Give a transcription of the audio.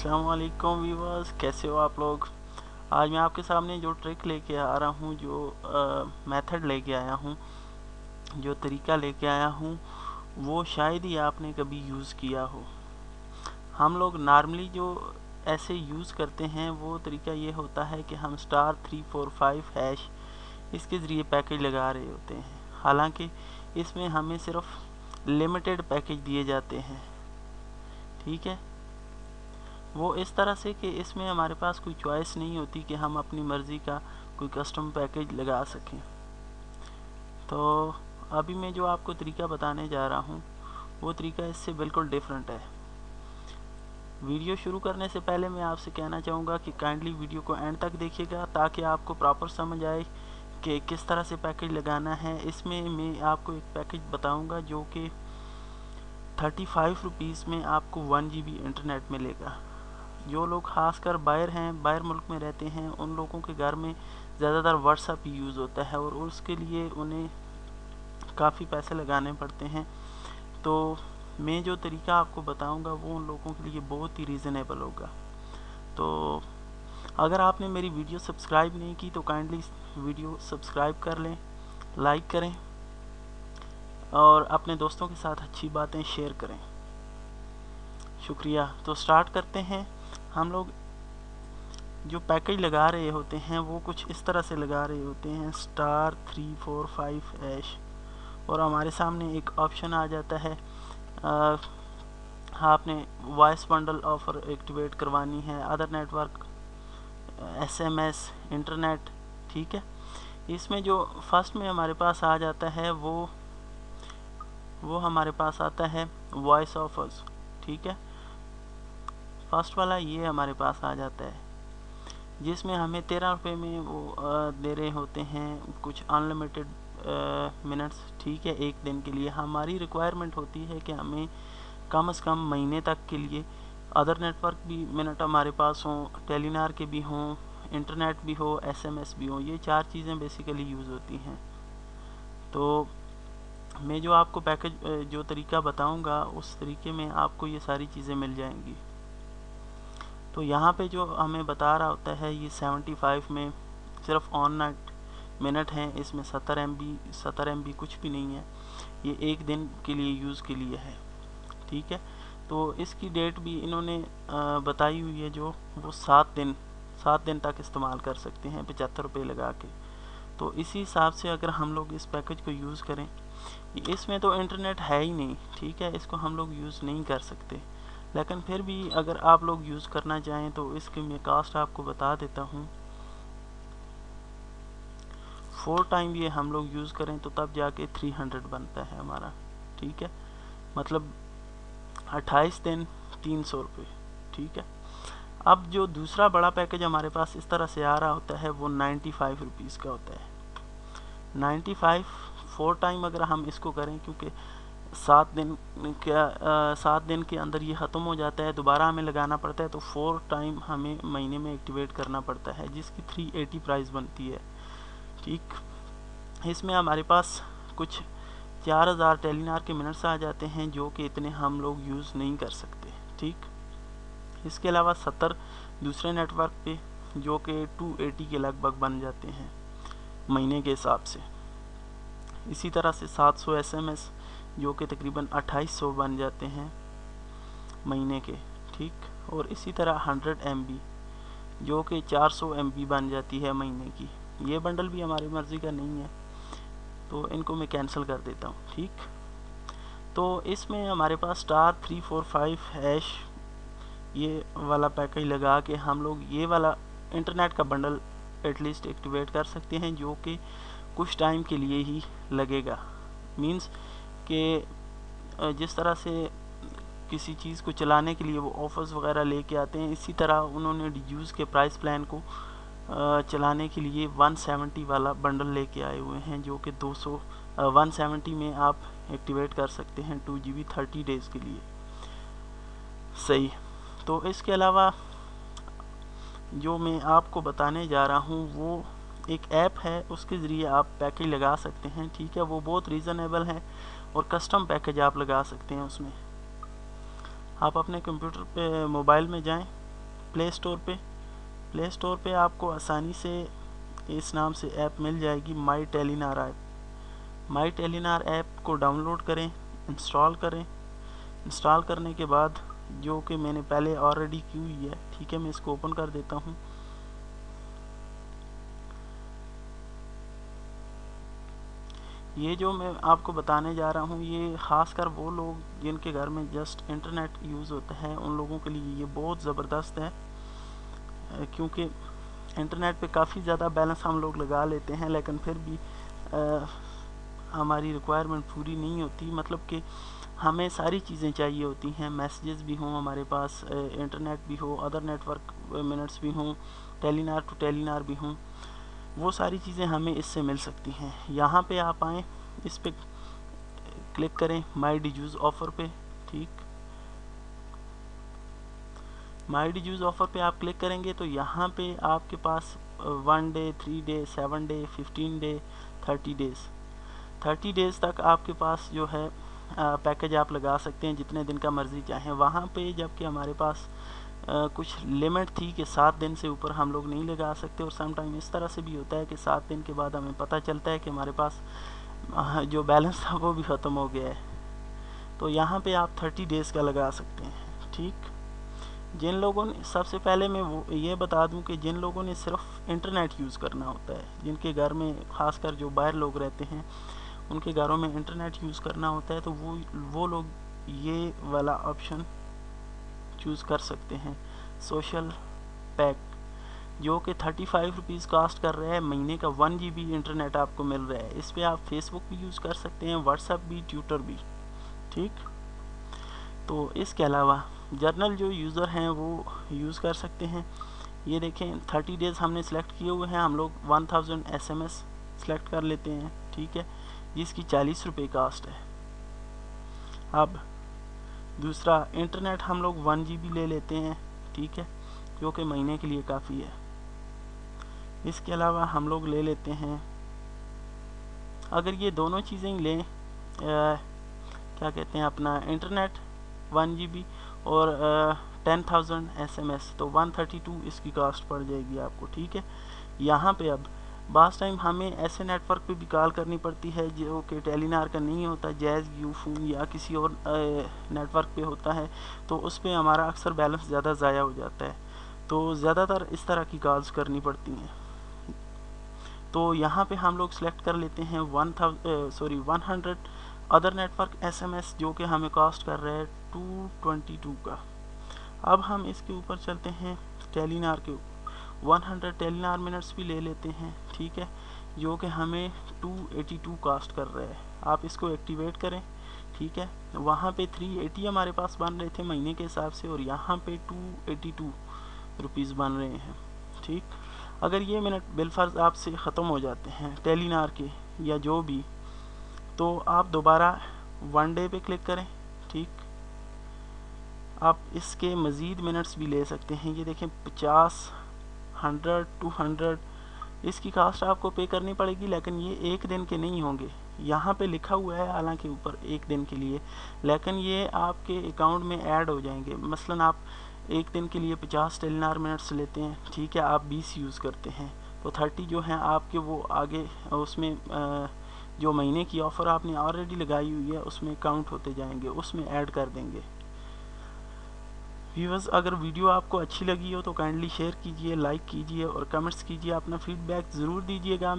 अस्सलाम वालेकुम व्यूअर्स, कैसे हो आप लोग। आज मैं आपके सामने जो ट्रिक लेके आ रहा हूँ, जो मेथड लेके आया हूँ, जो तरीका लेके आया हूँ, वो शायद ही आपने कभी यूज़ किया हो। हम लोग नॉर्मली जो ऐसे यूज़ करते हैं वो तरीका ये होता है कि हम *345# इसके ज़रिए पैकेज लगा रहे होते हैं। हालांकि इसमें हमें सिर्फ लिमिटेड पैकेज दिए जाते हैं, ठीक है। वो इस तरह से कि इसमें हमारे पास कोई चॉइस नहीं होती कि हम अपनी मर्ज़ी का कोई कस्टम पैकेज लगा सकें। तो अभी मैं जो आपको तरीका बताने जा रहा हूँ वो तरीका इससे बिल्कुल डिफरेंट है। वीडियो शुरू करने से पहले मैं आपसे कहना चाहूँगा कि काइंडली वीडियो को एंड तक देखिएगा ताकि आपको प्रॉपर समझ आए कि किस तरह से पैकेज लगाना है। इसमें मैं आपको एक पैकेज बताऊँगा जो कि 35 रुपीज़ में आपको 1 GB इंटरनेट मिलेगा। जो लोग खासकर बाहर हैं, बाहर मुल्क में रहते हैं, उन लोगों के घर में ज़्यादातर व्हाट्सएप यूज़ होता है और उसके लिए उन्हें काफ़ी पैसे लगाने पड़ते हैं। तो मैं जो तरीका आपको बताऊंगा वो उन लोगों के लिए बहुत ही रीज़नेबल होगा। तो अगर आपने मेरी वीडियो सब्सक्राइब नहीं की तो काइंडली वीडियो सब्सक्राइब कर लें, लाइक करें और अपने दोस्तों के साथ अच्छी बातें शेयर करें। शुक्रिया। तो स्टार्ट करते हैं। हम लोग जो पैकेज लगा रहे होते हैं वो कुछ इस तरह से लगा रहे होते हैं *345# और हमारे सामने एक ऑप्शन आ जाता है, आपने वॉइस बंडल ऑफ़र एक्टिवेट करवानी है, अदर नेटवर्क, SMS, इंटरनेट, ठीक है। इसमें जो फर्स्ट में हमारे पास आ जाता है वो हमारे पास आता है वॉइस ऑफर्स, ठीक है। फर्स्ट वाला ये हमारे पास आ जाता है जिसमें हमें 13 रुपये में वो दे रहे होते हैं कुछ अनलिमिटेड मिनट्स, ठीक है। एक दिन के लिए हमारी रिक्वायरमेंट होती है कि हमें कम से कम महीने तक के लिए अदर नेटवर्क भी मिनट हमारे पास हों, टेलीनार के भी हों, इंटरनेट भी हो, SMS भी हो। ये 4 चीज़ें बेसिकली यूज़ होती हैं। तो मैं जो आपको पैकेज जो तरीका बताऊंगा उस तरीके में आपको ये सारी चीज़ें मिल जाएंगी। तो यहाँ पे जो हमें बता रहा होता है ये 75 में सिर्फ ऑन नाइट मिनट हैं, इसमें 70 MB कुछ भी नहीं है, ये एक दिन के लिए यूज़ के लिए है, ठीक है। तो इसकी डेट भी इन्होंने बताई हुई है जो वो 7 दिन तक इस्तेमाल कर सकते हैं 75 रुपये लगा के। तो इसी हिसाब से अगर हम लोग इस पैकेज को यूज़ करें, इसमें तो इंटरनेट है ही नहीं, ठीक है, इसको हम लोग यूज़ नहीं कर सकते। लेकिन फिर भी अगर आप लोग यूज़ करना चाहें तो इसकी मैं कास्ट आपको बता देता हूँ। 4 टाइम ये हम लोग यूज़ करें तो तब जाके 300 बनता है हमारा, ठीक है। मतलब 28 दिन 300 रुपये, ठीक है। अब जो दूसरा बड़ा पैकेज हमारे पास इस तरह से आ रहा होता है वो 95 रुपीज़ का होता है। 95 4 टाइम अगर हम इसको करें, क्योंकि 7 दिन के अंदर ये ख़त्म हो जाता है, दोबारा हमें लगाना पड़ता है, तो 4 टाइम हमें महीने में एक्टिवेट करना पड़ता है जिसकी 380 प्राइस बनती है, ठीक। इसमें हमारे पास कुछ 4000 टेलीनार के मिनट्स आ जाते हैं जो कि इतने हम लोग यूज़ नहीं कर सकते, ठीक। इसके अलावा 70 दूसरे नेटवर्क पे जो कि 280 के लगभग बन जाते हैं महीने के हिसाब से। इसी तरह से 700 SMS जो कि तकरीबन 2800 बन जाते हैं महीने के, ठीक। और इसी तरह 100 MB जो कि 400 MB बन जाती है महीने की। ये बंडल भी हमारी मर्ज़ी का नहीं है तो इनको मैं कैंसिल कर देता हूँ, ठीक। तो इसमें हमारे पास *345# ये वाला पैकेज लगा के हम लोग ये वाला इंटरनेट का बंडल एटलीस्ट एक्टिवेट कर सकते हैं जो कि कुछ टाइम के लिए ही लगेगा। मींस कि जिस तरह से किसी चीज़ को चलाने के लिए वो ऑफर्स वगैरह लेके आते हैं, इसी तरह उन्होंने यूज़ के प्राइस प्लान को चलाने के लिए 170 वाला बंडल लेके आए हुए हैं जो कि 170 में आप एक्टिवेट कर सकते हैं 2 GB 30 डेज़ के लिए, सही। तो इसके अलावा जो मैं आपको बताने जा रहा हूँ वो एक ऐप है, उसके ज़रिए आप पैकेज लगा सकते हैं, ठीक है। वो बहुत रीज़नेबल है और कस्टम पैकेज आप लगा सकते हैं उसमें। आप अपने कंप्यूटर पे मोबाइल में जाएं प्ले स्टोर पे आपको आसानी से इस नाम से ऐप मिल जाएगी, माई टेलीनार ऐप। माई टेलीनार ऐप को डाउनलोड करें, इंस्टॉल करें। इंस्टॉल करने के बाद, जो कि मैंने पहले ऑलरेडी की हुई है, ठीक है, मैं इसको ओपन कर देता हूँ। ये जो मैं आपको बताने जा रहा हूँ, ये ख़ासकर वो लोग जिनके घर में जस्ट इंटरनेट यूज़ होता है, उन लोगों के लिए ये बहुत ज़बरदस्त है, क्योंकि इंटरनेट पे काफ़ी ज़्यादा बैलेंस हम लोग लगा लेते हैं, लेकिन फिर भी हमारी रिक्वायरमेंट पूरी नहीं होती। मतलब कि हमें सारी चीज़ें चाहिए होती हैं, मैसेजेस भी हों हमारे पास, इंटरनेट भी हो, अदर नेटवर्क मिनट्स भी हों, टेलीनार टू टेलीनार भी हों, वो सारी चीज़ें हमें इससे मिल सकती हैं। यहाँ पे आप आएँ, इस पे क्लिक करें माई डियूज़ ऑफ़र पे, ठीक। माई डियूज़ ऑफ़र पे आप क्लिक करेंगे तो यहाँ पे आपके पास 1 day, 3 day, 7 day, 15 day, 30 days तक आपके पास जो है पैकेज आप लगा सकते हैं, जितने दिन का मर्ज़ी चाहें। वहाँ पे जबकि हमारे पास कुछ लिमिट थी कि 7 दिन से ऊपर हम लोग नहीं लगा सकते, और सम टाइम इस तरह से भी होता है कि 7 दिन के बाद हमें पता चलता है कि हमारे पास जो बैलेंस था वो भी ख़त्म हो गया है। तो यहाँ पे आप 30 डेज़ का लगा सकते हैं, ठीक। जिन लोगों ने, सबसे पहले मैं वो ये बता दूं कि जिन लोगों ने सिर्फ इंटरनेट यूज़ करना होता है, जिनके घर में ख़ासकर जो बाहर लोग रहते हैं, उनके घरों में इंटरनेट यूज़ करना होता है, तो वो लोग ये वाला ऑप्शन चूज़ कर सकते हैं, सोशल पैक, जो कि 35 रुपीज़ कास्ट कर रहा है। महीने का 1 GB इंटरनेट आपको मिल रहा है। इस पर आप फेसबुक भी यूज़ कर सकते हैं, व्हाट्सएप भी, ट्विटर भी, ठीक। तो इसके अलावा जर्नल जो यूज़र हैं वो यूज़ कर सकते हैं। ये देखें 30 डेज़ हमने सेलेक्ट किए हुए हैं, हम लोग 1000 SMS सेलेक्ट कर लेते हैं, ठीक है, जिसकी 40 रुपये कास्ट है। अब दूसरा इंटरनेट हम लोग 1 GB ले लेते हैं, ठीक है, जो कि महीने के लिए काफ़ी है। इसके अलावा हम लोग ले लेते हैं, अगर ये दोनों चीज़ें लें, क्या कहते हैं, अपना इंटरनेट 1 GB और 10,000 SMS, तो 132 इसकी कास्ट पड़ जाएगी आपको, ठीक है। यहाँ पे अब बास टाइम हमें ऐसे नेटवर्क पे भी कॉल करनी पड़ती है जो कि टेलीनार का नहीं होता, जैज़, यूफोन या किसी और नेटवर्क पे होता है, तो उस पर हमारा अक्सर बैलेंस ज़्यादा ज़ाया हो जाता है, तो ज़्यादातर इस तरह की कॉल्स करनी पड़ती हैं। तो यहाँ पे हम लोग सेलेक्ट कर लेते हैं 100 अदर नेटवर्क SMS, जो कि हमें कॉस्ट कर रहा है 222 का। अब हम इसके ऊपर चलते हैं टेलीनार के ऊपर, 100 टेलीनार मिनट्स भी ले लेते हैं, ठीक है, जो कि हमें 282 कास्ट कर रहा है। आप इसको एक्टिवेट करें, ठीक है। वहाँ पे 380 हमारे पास बन रहे थे महीने के हिसाब से, और यहाँ पे 282 रुपीज़ बन रहे हैं, ठीक। अगर ये मिनट बिलफर्ज आपसे ख़त्म हो जाते हैं टेलीनार के या जो भी, तो आप दोबारा 1 डे पे क्लिक करें, ठीक। आप इसके मज़ीद मिनट्स भी ले सकते हैं। ये देखें 50, 100, 200, इसकी कास्ट आपको पे करनी पड़ेगी, लेकिन ये एक दिन के नहीं होंगे। यहाँ पे लिखा हुआ है हालांकि ऊपर एक दिन के लिए, लेकिन ये आपके अकाउंट में ऐड हो जाएंगे। मसलन आप एक दिन के लिए 50 टेलीनार मिनट्स लेते हैं, ठीक है, आप 20 यूज़ करते हैं, तो 30 जो हैं आपके वो आगे उसमें जो महीने की ऑफ़र आपने ऑलरेडी लगाई हुई है उसमें काउंट होते जाएंगे, उसमें ऐड कर देंगे। व्यूअर्स, अगर वीडियो आपको अच्छी लगी हो तो काइंडली शेयर कीजिए, लाइक कीजिए और कमेंट्स कीजिए, अपना फीडबैक ज़रूर दीजिएगा।